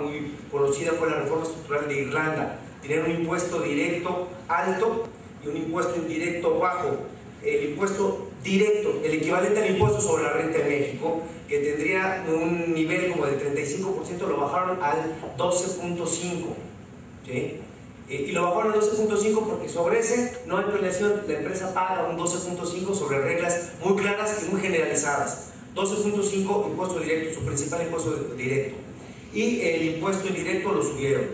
muy conocida fue la reforma estructural de Irlanda. Tener un impuesto directo alto y un impuesto indirecto bajo. El impuesto directo, el equivalente al impuesto sobre la renta en México, que tendría un nivel como del 35%, lo bajaron al 12.5%. ¿Sí? Y lo bajaron al 12.5% porque sobre ese no hay planeación, la empresa paga un 12.5% sobre reglas muy claras y muy generalizadas. 12.5% impuesto directo, su principal impuesto directo. Y el impuesto indirecto lo subieron.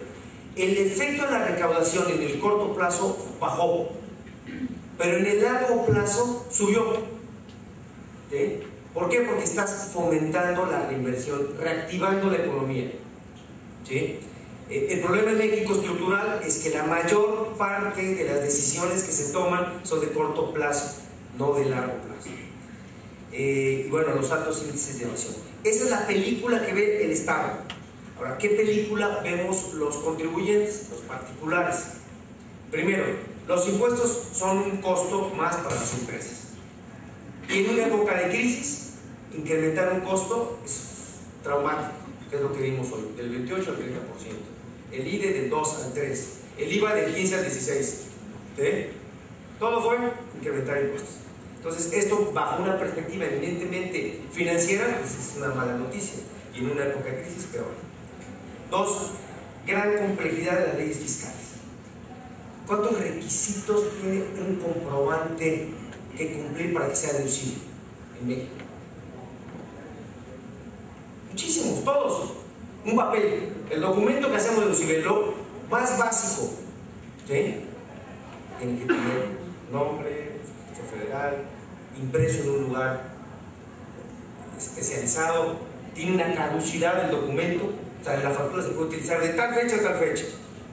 El efecto de la recaudación en el corto plazo bajó, pero en el largo plazo subió. ¿Sí? ¿Por qué? Porque estás fomentando la reinversión, reactivando la economía. ¿Sí? El problema en México estructural es que la mayor parte de las decisiones que se toman son de corto plazo, no de largo plazo. Y bueno, los altos índices de evasión. Esa es la película que ve el Estado. Ahora, ¿qué película vemos los contribuyentes, los particulares? Primero, los impuestos son un costo más para las empresas. Y en una época de crisis, incrementar un costo es traumático, que es lo que vimos hoy, del 28 al 30%. El IDE del 2 al 3%, el IVA del 15 al 16%. ¿Sí? Todo fue incrementar impuestos. Entonces, esto bajo una perspectiva eminentemente financiera, pues es una mala noticia. Y en una época de crisis, peor. Dos, gran complejidad de las leyes fiscales. ¿Cuántos requisitos tiene un comprobante que cumplir para que sea deducible en México? Muchísimos, todos. Un papel, el documento que hacemos deducible, lo más básico. ¿Sí? Tiene que tener nombre, registro federal, impreso en un lugar especializado, tiene una caducidad del documento, o sea, la factura se puede utilizar de tal fecha a tal fecha.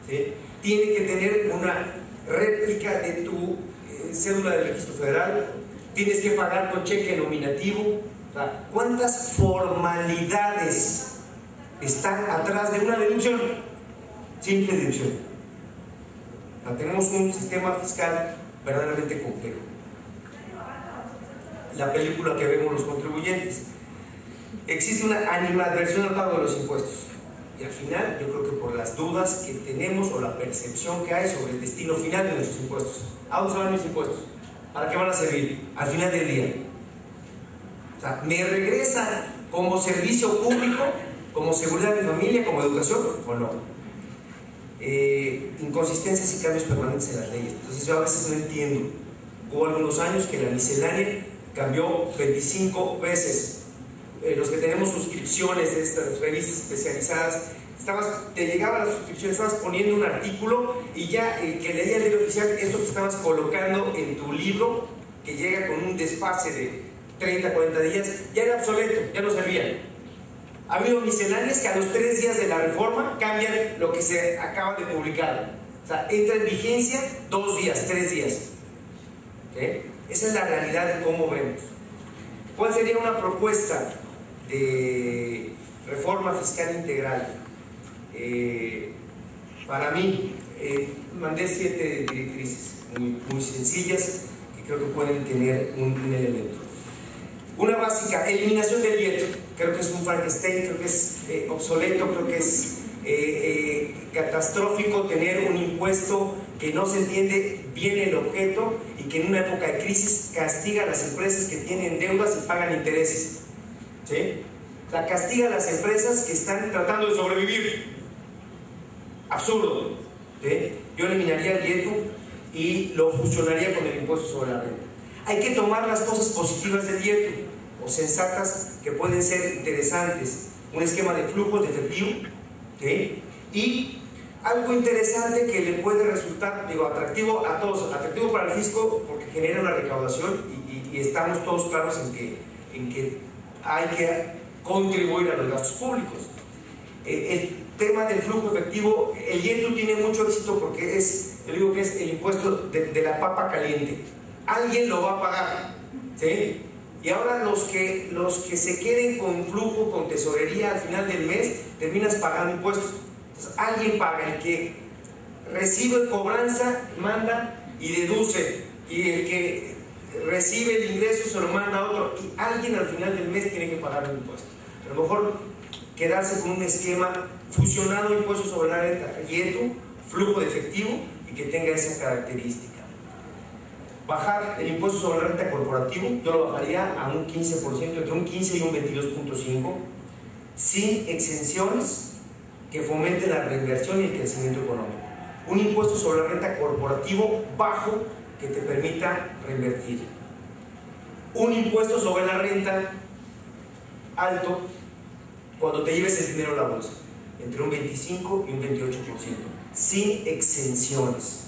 ¿Sí? Tiene que tener una réplica de tu cédula del registro federal, tienes que pagar con cheque nominativo. O sea, ¿cuántas formalidades están atrás de una deducción? Simple deducción. O sea, tenemos un sistema fiscal verdaderamente complejo. La película que vemos los contribuyentes. Existe una animadversión al pago de los impuestos. Y al final, yo creo que por las dudas que tenemos o la percepción que hay sobre el destino final de nuestros impuestos. ¿A dónde se van mis impuestos? ¿Para qué van a servir? Al final del día. O sea, ¿me regresa como servicio público, como seguridad de mi familia, como educación o no? Inconsistencias y cambios permanentes en las leyes. Entonces yo a veces no entiendo. Hubo algunos años que la miscelánea cambió 25 veces. Los que tenemos suscripciones de estas revistas especializadas, te llegaba la suscripción, estabas poniendo un artículo y ya el que leía el libro oficial, esto que estabas colocando en tu libro, que llega con un desfase de 30, 40 días, ya era obsoleto, ya no servía. Ha habido misceláneas que a los 3 días de la reforma cambian lo que se acaba de publicar. O sea, entra en vigencia 2 días, 3 días. ¿Okay? Esa es la realidad de cómo vemos. ¿Cuál sería una propuesta de reforma fiscal integral? Para mí, mandé 7 directrices muy sencillas que creo que pueden tener un elemento. Una básica, eliminación del IET. Creo que es un Frankenstein, creo que es obsoleto, creo que es catastrófico tener un impuesto que no se entiende bien el objeto y que en una época de crisis castiga a las empresas que tienen deudas y pagan intereses. ¿Sí? O sea, castiga a las empresas que están tratando de sobrevivir. Absurdo. ¿Sí? Yo eliminaría el IETU y lo fusionaría con el impuesto sobre la renta. Hay que tomar las cosas positivas del IETU o sensatas que pueden ser interesantes. Un esquema de flujos de efectivo. ¿Sí? Y algo interesante que le puede resultar, digo, atractivo a todos, atractivo para el fisco porque genera una recaudación y estamos todos claros en que hay que contribuir a los gastos públicos. El tema del flujo efectivo, el IETU tiene mucho éxito porque yo digo que es el impuesto de la papa caliente. Alguien lo va a pagar, ¿sí? Y ahora los que se queden con flujo, con tesorería al final del mes, terminas pagando impuestos. Entonces, alguien paga, el que recibe cobranza, manda y deduce, y el que recibe el ingreso se lo manda a otro, y alguien al final del mes tiene que pagar el impuesto. A lo mejor quedarse con un esquema Fusionado impuesto sobre la renta, quieto, flujo de efectivo y que tenga esa característica. Bajar el impuesto sobre la renta corporativo, yo lo bajaría a un 15%, entre un 15 y un 22.5%, sin exenciones que fomenten la reinversión y el crecimiento económico. Un impuesto sobre la renta corporativo bajo que te permita reinvertir. Un impuesto sobre la renta alto cuando te lleves el dinero a la bolsa, entre un 25 y un 28%, sin exenciones.